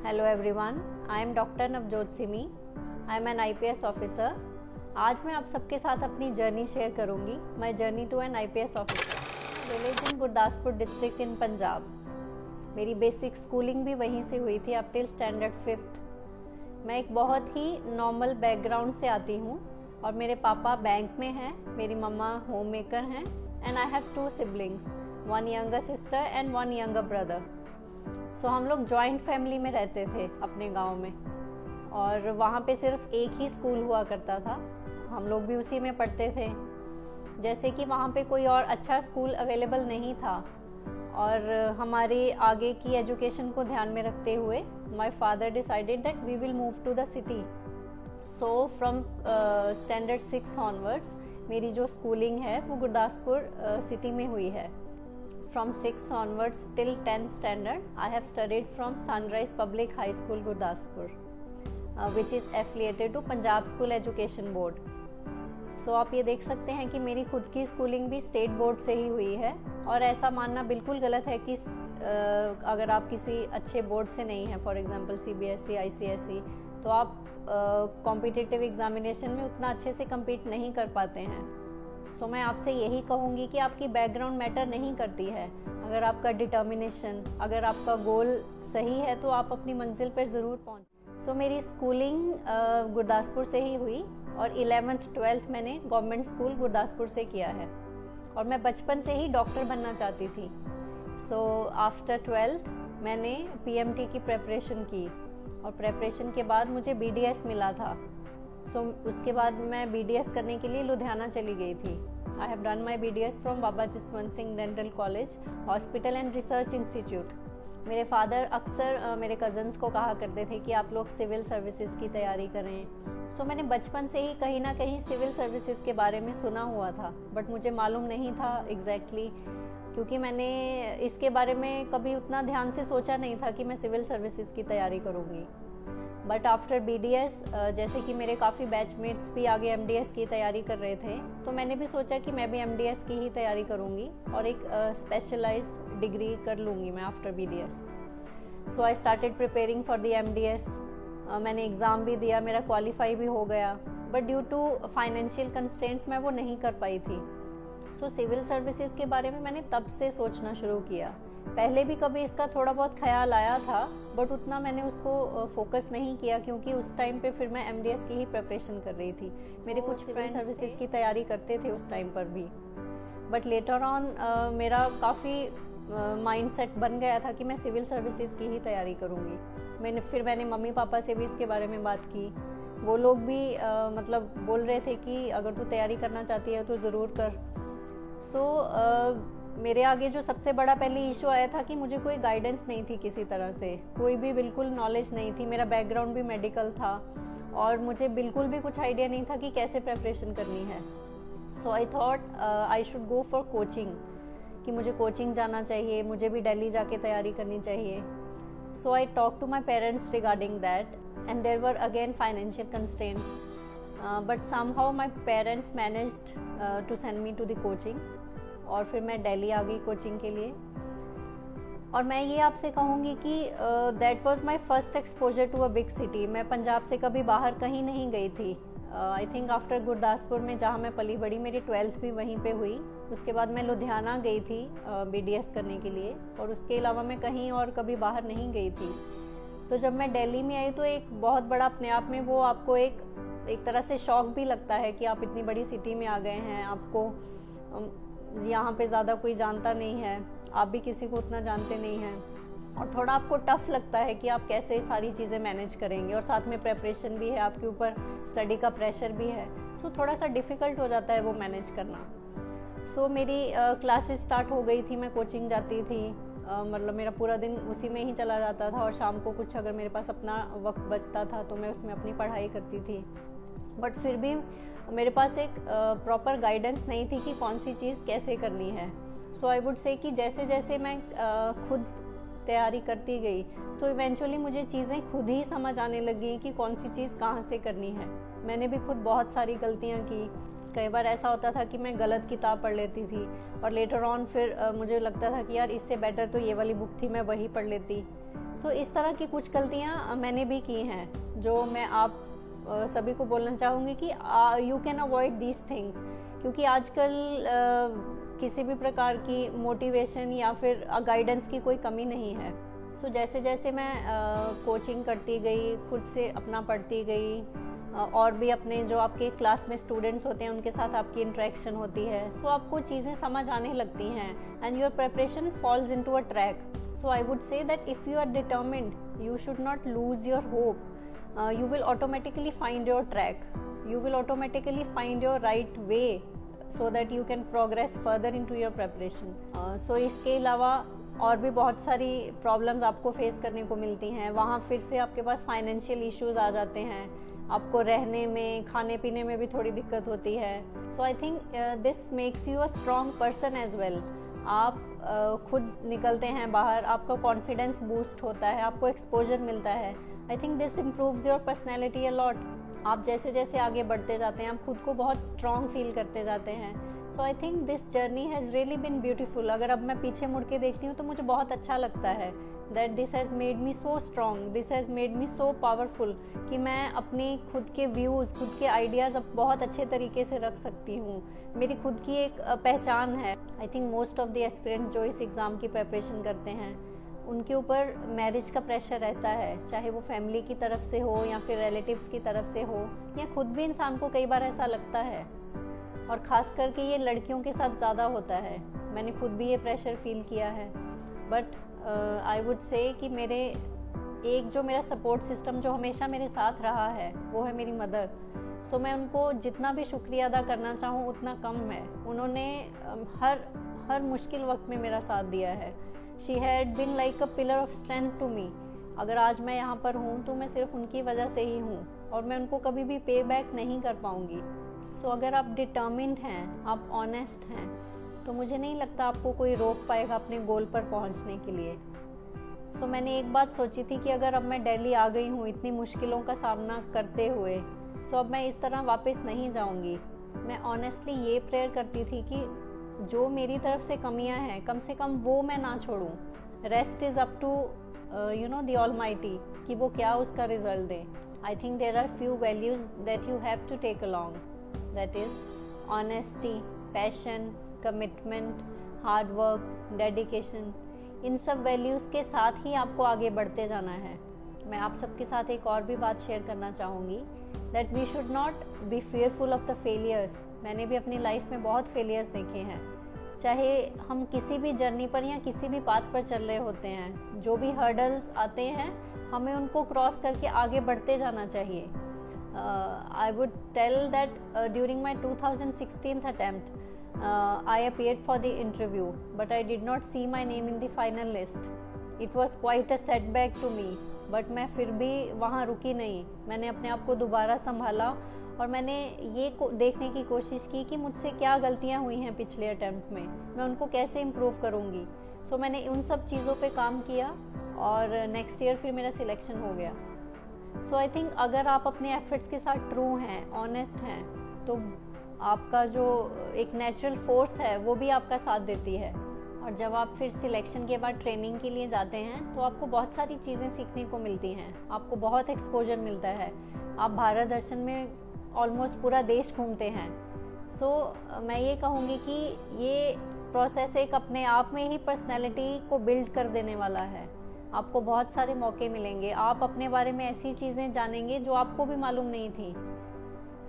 Hello everyone, I am doctor Navjot Simi. I am an IPS officer. आज मैं आप सबके साथ अपनी जर्नी शेयर करूंगी, my journey to an IPS officer. Village in Gurdaspur district in Punjab. मेरी बेसिक स्कूलिंग भी वहीं से हुई थी अप टिल स्टैंडर्ड 5th। मैं एक बहुत ही नॉर्मल बैकग्राउंड से आती हूँ और मेरे पापा बैंक में हैं, मेरी मम्मा होम मेकर हैं and I have 2 siblings, 1 younger sister and 1 younger brother। सो हम लोग जॉइंट फैमिली में रहते थे अपने गांव में और वहाँ पे सिर्फ एक ही स्कूल हुआ करता था। हम लोग भी उसी में पढ़ते थे। जैसे कि वहाँ पे कोई और अच्छा स्कूल अवेलेबल नहीं था और हमारे आगे की एजुकेशन को ध्यान में रखते हुए my father decided that we will move to the city. So from standard 6 onwards मेरी जो स्कूलिंग है वो गुरदासपुर सिटी में हुई है। From 6th onwards till 10th standard, I have studied from Sunrise Public High School, Gurdaspur, which is affiliated to Punjab School Education Board. So आप ये देख सकते हैं कि मेरी खुद की स्कूलिंग भी स्टेट बोर्ड से ही हुई है और ऐसा मानना बिल्कुल गलत है कि अगर आप किसी अच्छे बोर्ड से नहीं हैं, फॉर एग्जांपल CBSE, ICSE, तो आप कॉम्पिटिटिव एग्जामिनेशन में उतना अच्छे से compete नहीं कर पाते हैं। सो मैं आपसे यही कहूँगी कि आपकी बैकग्राउंड मैटर नहीं करती है। अगर आपका डिटर्मिनेशन, अगर आपका गोल सही है तो आप अपनी मंजिल पर ज़रूर पहुँच। सो मेरी स्कूलिंग गुरदासपुर से ही हुई और 11th 12th मैंने गवर्नमेंट स्कूल गुरदासपुर से किया है और मैं बचपन से ही डॉक्टर बनना चाहती थी। सो आफ्टर 12th मैंने PMT की प्रेपरेशन की और प्रेपरेशन के बाद मुझे BDS मिला था। उसके बाद मैं BDS करने के लिए लुधियाना चली गई थी। I have done my BDS from Baba Jaswant Singh dental college hospital and research institute. मेरे फादर अक्सर मेरे कज़न्स को कहा करते थे कि आप लोग सिविल सर्विसेज की तैयारी करें। मैंने बचपन से ही कहीं ना कहीं सिविल सर्विसेज के बारे में सुना हुआ था, बट मुझे मालूम नहीं था एग्जैक्टली क्योंकि मैंने इसके बारे में कभी उतना ध्यान से सोचा नहीं था कि मैं सिविल सर्विसेज की तैयारी करूँगी। बट आफ्टर BDS जैसे कि मेरे काफ़ी बैचमेट्स भी आगे MDS की तैयारी कर रहे थे, तो मैंने भी सोचा कि मैं भी MDS की ही तैयारी करूँगी और एक स्पेशलाइज्ड डिग्री कर लूँगी मैं after BDS। So I started preparing for the MDS। मैंने एग्ज़ाम भी दिया, मेरा क्वालिफाई भी हो गया, but due to financial constraints मैं वो नहीं कर पाई थी। सो सिविल सर्विसेज के बारे में मैंने तब से सोचना शुरू किया। पहले भी कभी इसका थोड़ा बहुत ख्याल आया था, बट उतना मैंने उसको फोकस नहीं किया क्योंकि उस टाइम पे फिर मैं MDS की ही प्रिपरेशन कर रही थी। मेरे कुछ फ्रेंड्स सर्विसेज की तैयारी करते थे उस टाइम पर भी, बट लेटर ऑन मेरा काफ़ी माइंडसेट बन गया था कि मैं सिविल सर्विसेज की ही तैयारी करूँगी। मैंने मम्मी पापा से भी इसके बारे में बात की। वो लोग भी मतलब बोल रहे थे कि अगर तू तैयारी करना चाहती है तो ज़रूर कर। मेरे आगे जो सबसे बड़ा पहले इशू आया था कि मुझे कोई गाइडेंस नहीं थी किसी तरह से, कोई भी बिल्कुल नॉलेज नहीं थी। मेरा बैकग्राउंड भी मेडिकल था और मुझे बिल्कुल भी कुछ आइडिया नहीं था कि कैसे प्रेपरेशन करनी है। So I thought I should go for coaching, कि मुझे कोचिंग जाना चाहिए, मुझे भी दिल्ली जाके तैयारी करनी चाहिए। So I talk to my parents regarding that and there were again financial constraints, but somehow my parents managed to send me to the coaching और फिर मैं दिल्ली आ गई कोचिंग के लिए। और मैं ये आपसे कहूँगी कि that was my first exposure to a big city. मैं पंजाब से कभी बाहर कहीं नहीं गई थी। आई थिंक आफ्टर गुरदासपुर में जहाँ मैं पली बड़ी, मेरी 12th भी वहीं पे हुई। उसके बाद मैं लुधियाना गई थी BDS करने के लिए और उसके अलावा मैं कहीं और कभी बाहर नहीं गई थी। तो जब मैं दिल्ली में आई तो एक बहुत बड़ा अपने आप में वो आपको एक तरह से शॉक भी लगता है कि आप इतनी बड़ी सिटी में आ गए हैं, आपको यहाँ पे ज़्यादा कोई जानता नहीं है, आप भी किसी को उतना जानते नहीं हैं और थोड़ा आपको टफ लगता है कि आप कैसे सारी चीज़ें मैनेज करेंगे और साथ में प्रेपरेशन भी है, आपके ऊपर स्टडी का प्रेशर भी है। सो थोड़ा सा डिफ़िकल्ट हो जाता है वो मैनेज करना। सो मेरी क्लासेस स्टार्ट हो गई थी, मैं कोचिंग जाती थी, मतलब मेरा पूरा दिन उसी में ही चला जाता था और शाम को कुछ अगर मेरे पास अपना वक्त बचता था तो मैं उसमें अपनी पढ़ाई करती थी। बट फिर भी मेरे पास एक प्रॉपर गाइडेंस नहीं थी कि कौन सी चीज़ कैसे करनी है। सो आई वुड से कि जैसे जैसे मैं खुद तैयारी करती गई तो इवेंचुअली मुझे चीज़ें खुद ही समझ आने लगी कि कौन सी चीज़ कहाँ से करनी है। मैंने भी खुद बहुत सारी गलतियाँ की। कई बार ऐसा होता था कि मैं गलत किताब पढ़ लेती थी और लेटर ऑन फिर मुझे लगता था कि यार इससे बेटर तो ये वाली बुक थी, मैं वही पढ़ लेती। तो इस तरह की कुछ गलतियाँ मैंने भी की हैं, जो मैं आप सभी को बोलना चाहूँगी कि you can avoid these things, क्योंकि आजकल किसी भी प्रकार की मोटिवेशन या फिर गाइडेंस की कोई कमी नहीं है। सो जैसे जैसे मैं कोचिंग करती गई, खुद से अपना पढ़ती गई, और भी अपने जो आपके क्लास में स्टूडेंट्स होते हैं उनके साथ आपकी इंटरेक्शन होती है, सो आपको चीज़ें समझ आने लगती हैं and your preparation falls into a track. So I would say that if you are determined you should not lose your hope, you will automatically find your track, you will automatically find your right way so that you can progress further into your preparation. So इसके अलावा और भी बहुत सारी problems आपको face करने को मिलती हैं। वहाँ फिर से आपके पास फाइनेंशियल इश्यूज आ जाते हैं, आपको रहने में, खाने पीने में भी थोड़ी दिक्कत होती है। So I think this makes you a strong person as well. आप खुद निकलते हैं बाहर, आपका कॉन्फिडेंस बूस्ट होता है, आपको एक्सपोजर मिलता है। आई think this improves your personality a lot. आप जैसे जैसे आगे बढ़ते जाते हैं आप खुद को बहुत स्ट्रॉन्ग फील करते जाते हैं। So I think this journey has really been beautiful. अगर अब मैं पीछे मुड़ के देखती हूँ तो मुझे बहुत अच्छा लगता है that this has made me so strong, this has made me so powerful कि मैं अपने खुद के व्यूज़, खुद के आइडियाज़ अब बहुत अच्छे तरीके से रख सकती हूँ। मेरी खुद की एक पहचान है। I think most of the aspirants जो इस एग्ज़ाम की प्रिपरेशन करते हैं उनके ऊपर मैरिज का प्रेशर रहता है, चाहे वो फैमिली की तरफ से हो या फिर रिलेटिव्स की तरफ से हो, या खुद भी इंसान को कई बार ऐसा लगता है, और ख़ास करके ये लड़कियों के साथ ज़्यादा होता है। मैंने खुद भी ये प्रेशर फील किया है। बट आई वुड से कि मेरा सपोर्ट सिस्टम जो हमेशा मेरे साथ रहा है वो है मेरी मदर। सो मैं उनको जितना भी शुक्रिया अदा करना चाहूँ उतना कम है। उन्होंने हर मुश्किल वक्त में मेरा साथ दिया है। She had been like a pillar of strength to me. अगर आज मैं यहाँ पर हूँ तो मैं सिर्फ उनकी वजह से ही हूँ, और मैं उनको कभी भी पे बैक नहीं कर पाऊँगी। सो अगर आप डिटर्मिन्ड हैं, आप ऑनेस्ट हैं, तो मुझे नहीं लगता आपको कोई रोक पाएगा अपने गोल पर पहुँचने के लिए। सो मैंने एक बात सोची थी कि अगर अब मैं दिल्ली आ गई हूँ इतनी मुश्किलों का सामना करते हुए, सो अब मैं इस तरह वापस नहीं जाऊँगी। मैं ऑनेस्टली ये प्रेयर करती थी कि जो मेरी तरफ से कमियां हैं कम से कम वो मैं ना छोड़ूं। Rest is up to the almighty कि वो क्या उसका रिजल्ट दे। I think there are few values that you have to take along, that is honesty, passion, commitment, hard work, dedication. इन सब वैल्यूज़ के साथ ही आपको आगे बढ़ते जाना है। मैं आप सबके साथ एक और भी बात शेयर करना चाहूँगी that we should not be fearful of the failures. मैंने भी अपनी लाइफ में बहुत फेलियर्स देखे हैं। चाहे हम किसी भी जर्नी पर या किसी भी पाथ पर चल रहे होते हैं, जो भी हर्डल्स आते हैं हमें उनको क्रॉस करके आगे बढ़ते जाना चाहिए। I would tell that during my 2016 attempt I appeared for the interview but I did not see my name in the final list. It was quite a setback to me, but मैं फिर भी वहाँ रुकी नहीं। मैंने अपने आप को दोबारा संभाला और मैंने ये देखने की कोशिश की कि मुझसे क्या गलतियाँ हुई हैं पिछले अटेम्प्ट में, मैं उनको कैसे इम्प्रूव करूँगी। सो मैंने उन सब चीज़ों पे काम किया और नेक्स्ट ईयर फिर मेरा सिलेक्शन हो गया। सो आई थिंक अगर आप अपने एफर्ट्स के साथ ट्रू हैं, ऑनेस्ट हैं, तो आपका जो एक नेचुरल फोर्स है वो भी आपका साथ देती है। और जब आप फिर सिलेक्शन के बाद ट्रेनिंग के लिए जाते हैं तो आपको बहुत सारी चीज़ें सीखने को मिलती हैं, आपको बहुत एक्सपोजर मिलता है। आप भारत दर्शन में ऑलमोस्ट पूरा देश घूमते हैं। सो मैं ये कहूँगी कि ये प्रोसेस एक अपने आप में ही पर्सनैलिटी को बिल्ड कर देने वाला है। आपको बहुत सारे मौके मिलेंगे, आप अपने बारे में ऐसी चीज़ें जानेंगे जो आपको भी मालूम नहीं थी।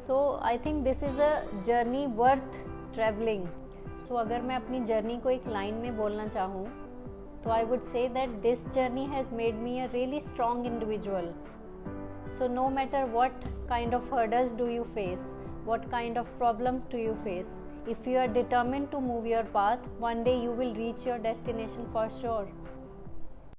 So I think this is a journey worth travelling. So अगर मैं अपनी जर्नी को एक लाइन में बोलना चाहूँ तो आई would say that this journey has made me a really strong individual. So no matter what kind of hurdles do you face, what kind of problems do you face, if you are determined to move your path, one day you will reach your destination for sure.